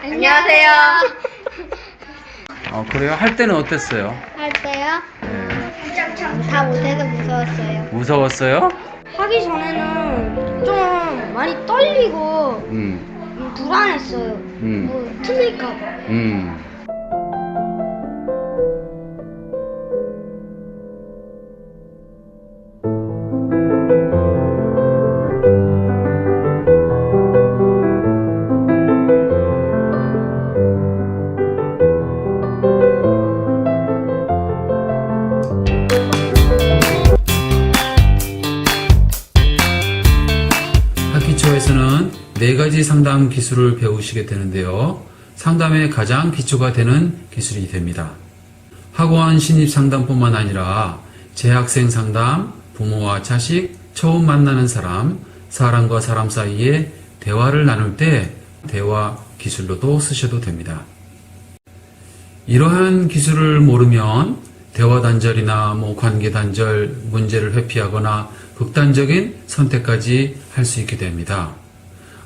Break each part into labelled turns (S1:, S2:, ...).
S1: 안녕하세요.
S2: 그래요? 할 때는 어땠어요?
S1: 할 때요?
S2: 네.
S1: 다 못해서 무서웠어요.
S2: 무서웠어요?
S3: 하기 전에는 좀 많이 떨리고 불안했어요. 뭐 틀릴까봐.
S2: 학기초에서는 4가지 상담 기술을 배우시게 되는데요. 상담의 가장 기초가 되는 기술이 됩니다. 학원 신입 상담뿐만 아니라 재학생 상담, 부모와 자식, 처음 만나는 사람, 사람과 사람 사이에 대화를 나눌 때 대화 기술로도 쓰셔도 됩니다. 이러한 기술을 모르면 대화 단절이나 관계 단절 문제를 회피하거나 극단적인 선택까지 할 수 있게 됩니다.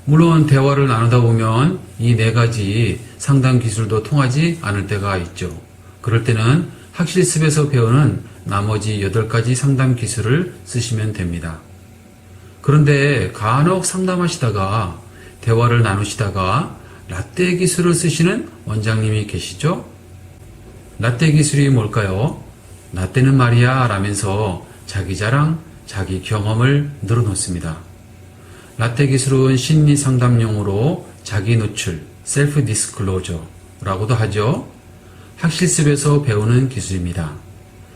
S2: 물론 대화를 나누다 보면 이 4가지 상담 기술도 통하지 않을 때가 있죠. 그럴 때는 학실습에서 배우는 나머지 8가지 상담 기술을 쓰시면 됩니다. 그런데 간혹 상담하시다가 대화를 나누시다가 라떼 기술을 쓰시는 원장님이 계시죠? 라떼 기술이 뭘까요? 라떼는 말이야 라면서 자기 자랑, 자기 경험을 늘어놓습니다. 라떼 기술은 심리 상담용어로 자기 노출, 셀프 디스클로저라고도 하죠. 학실습에서 배우는 기술입니다.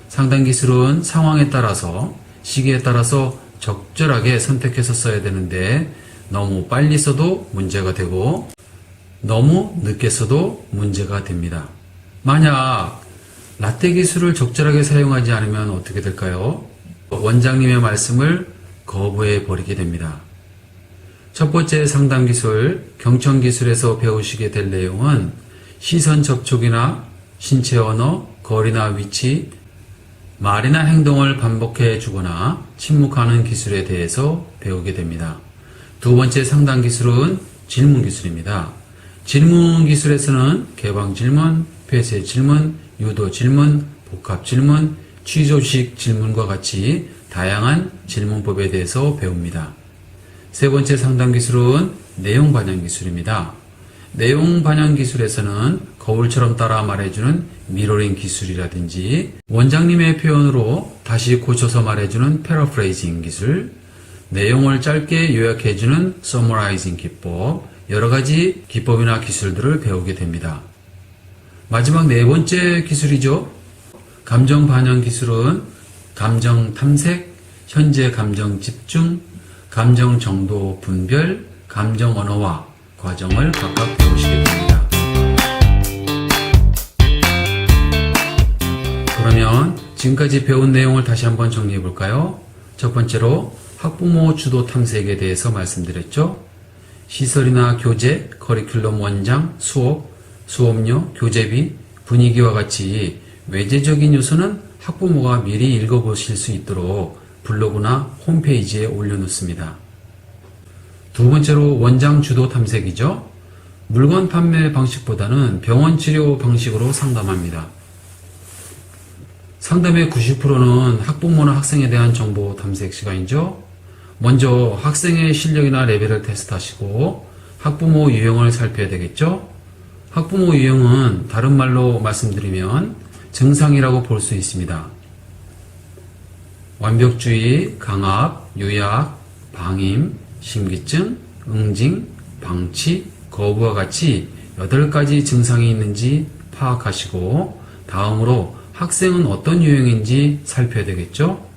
S2: 상담 기술은 상황에 따라서, 시기에 따라서 적절하게 선택해서 써야 되는데 너무 빨리 써도 문제가 되고 너무 늦게 써도 문제가 됩니다. 만약 라떼 기술을 적절하게 사용하지 않으면 어떻게 될까요? 원장님의 말씀을 거부해 버리게 됩니다. 첫 번째 상담 기술, 경청 기술에서 배우시게 될 내용은 시선 접촉이나 신체 언어, 거리나 위치, 말이나 행동을 반복해 주거나 침묵하는 기술에 대해서 배우게 됩니다. 두 번째 상담 기술은 질문 기술입니다. 질문 기술에서는 개방 질문, 폐쇄 질문, 유도 질문, 복합 질문, 취조식 질문과 같이 다양한 질문법에 대해서 배웁니다. 세 번째 상담 기술은 내용 반영 기술입니다. 내용 반영 기술에서는 거울처럼 따라 말해주는 미러링 기술이라든지 원장님의 표현으로 다시 고쳐서 말해주는 패러프레이징 기술, 내용을 짧게 요약해주는 서머라이징 기법, 여러 가지 기법이나 기술들을 배우게 됩니다. 마지막 4번째 기술이죠. 감정 반영 기술은 감정 탐색, 현재 감정 집중, 감정 정도 분별, 감정 언어화 과정을 각각 배우시게 됩니다. 그러면 지금까지 배운 내용을 다시 한번 정리해 볼까요? 첫 번째로 학부모 주도 탐색에 대해서 말씀드렸죠. 시설이나 교재, 커리큘럼 원장, 수업, 수업료, 교재비, 분위기와 같이 외재적인 요소는 학부모가 미리 읽어보실 수 있도록 블로그나 홈페이지에 올려놓습니다. 두 번째로 원장 주도 탐색이죠. 물건 판매 방식보다는 병원 치료 방식으로 상담합니다. 상담의 90%는 학부모나 학생에 대한 정보 탐색 시간이죠. 먼저 학생의 실력이나 레벨을 테스트하시고 학부모 유형을 살펴야 되겠죠. 학부모 유형은 다른 말로 말씀드리면 증상이라고 볼 수 있습니다. 완벽주의, 강압, 요약, 방임, 심기증, 응징, 방치, 거부와 같이 8가지 증상이 있는지 파악하시고 다음으로 학생은 어떤 유형인지 살펴야 되겠죠?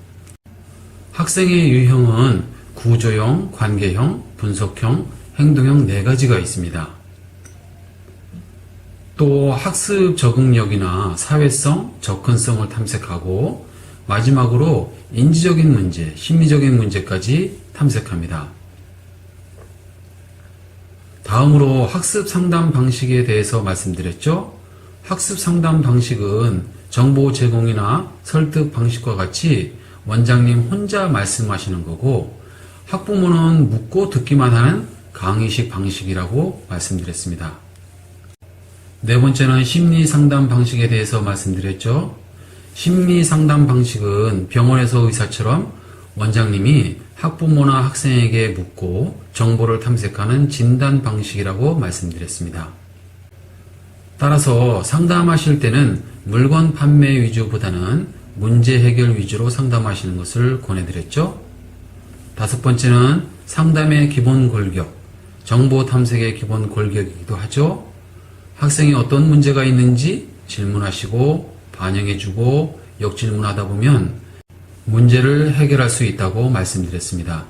S2: 학생의 유형은 구조형, 관계형, 분석형, 행동형 4가지가 있습니다. 또 학습 적응력이나 사회성, 접근성을 탐색하고 마지막으로 인지적인 문제, 심리적인 문제까지 탐색합니다. 다음으로 학습 상담 방식에 대해서 말씀드렸죠. 학습 상담 방식은 정보 제공이나 설득 방식과 같이 원장님 혼자 말씀하시는 거고 학부모는 묻고 듣기만 하는 강의식 방식이라고 말씀드렸습니다. 네 번째는 심리 상담 방식에 대해서 말씀드렸죠. 심리 상담 방식은 병원에서 의사처럼 원장님이 학부모나 학생에게 묻고 정보를 탐색하는 진단 방식이라고 말씀드렸습니다. 따라서 상담하실 때는 물건 판매 위주보다는 문제 해결 위주로 상담하시는 것을 권해드렸죠. 다섯 번째는 상담의 기본 골격, 정보 탐색의 기본 골격이기도 하죠. 학생이 어떤 문제가 있는지 질문하시고 반영해주고 역질문하다 보면 문제를 해결할 수 있다고 말씀드렸습니다.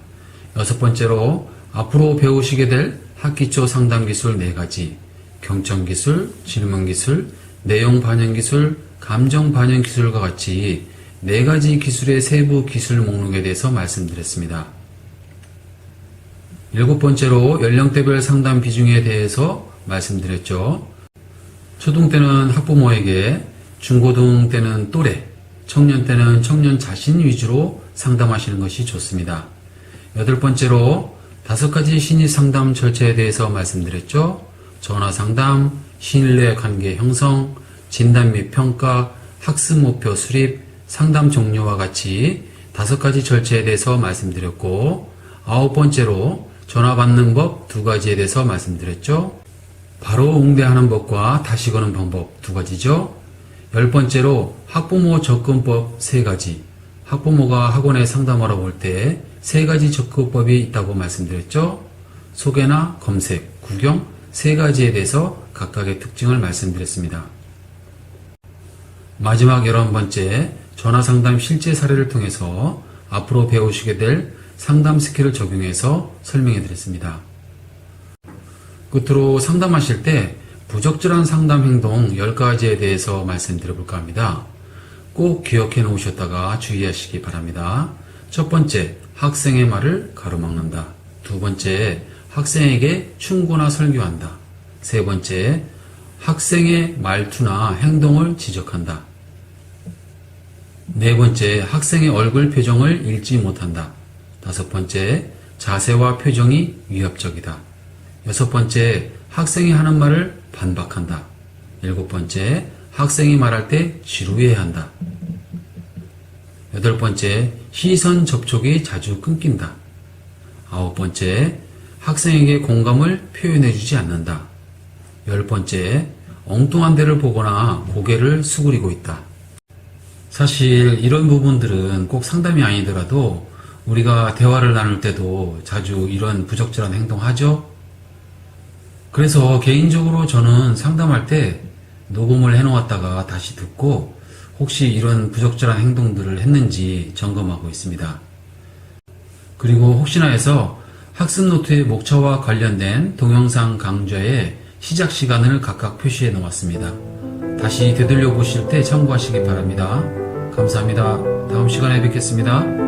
S2: 여섯 번째로 앞으로 배우시게 될 학기초 상담기술 4가지, 경청기술, 질문기술, 내용 반영기술, 감정 반영기술과 같이 4가지 기술의 세부 기술 목록에 대해서 말씀드렸습니다. 일곱 번째로 연령대별 상담 비중에 대해서 말씀드렸죠. 초등 때는 학부모에게, 중고등 때는 또래, 청년 때는 청년 자신 위주로 상담하시는 것이 좋습니다. 여덟 번째로 5가지 심리 상담 절차에 대해서 말씀드렸죠. 전화 상담, 신뢰 관계 형성, 진단 및 평가, 학습 목표 수립, 상담 종료와 같이 5가지 절차에 대해서 말씀드렸고, 9번째로 전화 받는 법 2가지에 대해서 말씀드렸죠. 바로 응대하는 법과 다시 거는 방법 2가지죠. 10번째로 학부모 접근법 3가지, 학부모가 학원에 상담하러 올 때 3가지 접근법이 있다고 말씀드렸죠. 소개나 검색, 구경 3가지에 대해서 각각의 특징을 말씀드렸습니다. 마지막 11번째, 전화상담 실제 사례를 통해서 앞으로 배우시게 될 상담 스킬을 적용해서 설명해 드렸습니다. 끝으로 상담하실 때 부적절한 상담 행동 10가지에 대해서 말씀드려 볼까 합니다. 꼭 기억해 놓으셨다가 주의하시기 바랍니다. 첫 번째, 학생의 말을 가로막는다. 두 번째, 학생에게 충고나 설교한다. 세 번째, 학생의 말투나 행동을 지적한다. 네 번째, 학생의 얼굴 표정을 읽지 못한다. 다섯 번째, 자세와 표정이 위협적이다. 여섯 번째, 학생이 하는 말을 반박한다. 일곱 번째, 학생이 말할 때 지루해한다. 여덟 번째, 시선 접촉이 자주 끊긴다. 아홉 번째, 학생에게 공감을 표현해주지 않는다. 열 번째, 엉뚱한 데를 보거나 고개를 수그리고 있다. 사실 이런 부분들은 꼭 상담이 아니더라도 우리가 대화를 나눌 때도 자주 이런 부적절한 행동하죠? 그래서 개인적으로 저는 상담할 때 녹음을 해놓았다가 다시 듣고 혹시 이런 부적절한 행동들을 했는지 점검하고 있습니다. 그리고 혹시나 해서 학습 노트의 목차와 관련된 동영상 강좌의 시작 시간을 각각 표시해 놓았습니다. 다시 되돌려 보실 때 참고하시기 바랍니다. 감사합니다. 다음 시간에 뵙겠습니다.